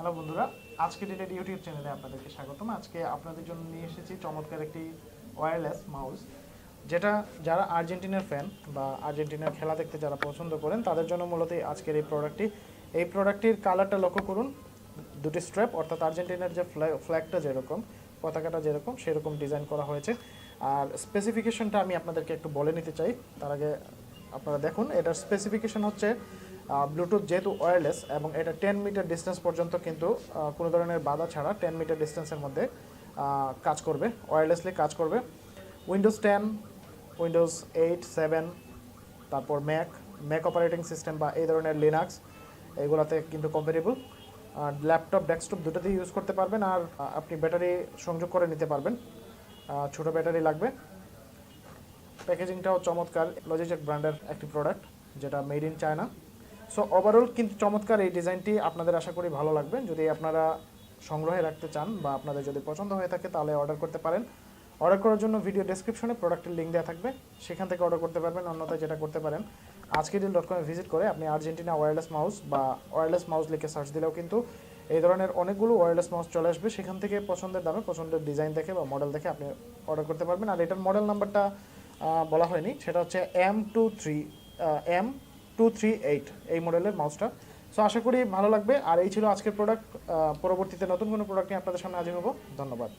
Hello বন্ধুরা, আজকে ডিলের YouTube চ্যানেলে আপনাদেরকে স্বাগতম। আজকে আপনাদের জন্য নিয়ে এসেছি চমৎকার একটি ওয়্যারলেস মাউস, যেটা যারা আর্জেন্টিনার ফ্যান বা আর্জেন্টিনার খেলা দেখতে যারা পছন্দ করেন তাদের জন্য মূলত আজকের এই প্রোডাক্টটির কালারটা লক্ষ্য করুন। দুটি স্ট্র্যাপ, অর্থাৎ আর্জেন্টিনার যে ফ্ল্যাগটা যেরকম, পতাকাটা যেরকম সেরকম ডিজাইন করা হয়েছে। আর স্পেসিফিকেশনটা আমি আপনাদেরকে একটু বলে নিতে চাই। তার আগে আপনারা দেখুন, এটার স্পেসিফিকেশন হচ্ছে ব্লুটুথ যেহেতু ওয়্যারলেস এবং এটা 10 মিটার ডিস্টেন্স পর্যন্ত কিন্তু কোনো ধরনের বাধা ছাড়া 10 মিটার ডিস্টেন্সের মধ্যে কাজ করবে, ওয়্যারলেসলি কাজ করবে। উইন্ডোজ 10, উইন্ডোজ 8, 7, তারপর ম্যাক অপারেটিং সিস্টেম বা এই ধরনের লিনাক্স, এগুলোতে কিন্তু কম্পেটেবল। ল্যাপটপ, ডেস্কটপ দুটোতেই ইউজ করতে পারবেন। আর আপনি ব্যাটারি সংযোগ করে নিতে পারবেন, ছোটো ব্যাটারি লাগবে। প্যাকেজিংটাও চমৎকার, লজিটেক ব্র্যান্ডের একটি প্রোডাক্ট যেটা made in China. So overall কিন্তু চমৎকার এই ডিজাইনটি, আপনাদের আশা করি ভালো লাগবে। যদি আপনারা সংগ্রহে রাখতে চান বা আপনাদের যদি পছন্দ হয়ে থাকে তাহলে অর্ডার করতে পারেন। অর্ডার করার জন্য ভিডিও ডেসক্রিপশনে প্রোডাক্টের লিঙ্ক দেওয়া থাকবে, সেখান থেকে অর্ডার করতে পারবেন। অন্যথায় যেটা করতে পারেন, আজকেডিল.com-এ ভিজিট করে আপনি আর্জেন্টিনা ওয়্যারলেস মাউস বা ওয়্যারলেস মাউস লিখে সার্চ দিলেও কিন্তু এই ধরনের অনেকগুলো ওয়্যারলেস মাউস চলে আসবে। সেখান থেকে পছন্দের দামে, পছন্দের ডিজাইন দেখে বা মডেল দেখে আপনি অর্ডার করতে পারবেন। আর এটার মডেল নাম্বারটা বলা হয়নি, সেটা হচ্ছে M238 এই মডেলের মাউসটা। সো আশা করি ভালো লাগবে। আর এই ছিল আজকের প্রোডাক্ট। পরবর্তীতে নতুন কোনো প্রোডাক্ট নিয়ে আপনাদের সামনে হাজির হব। ধন্যবাদ।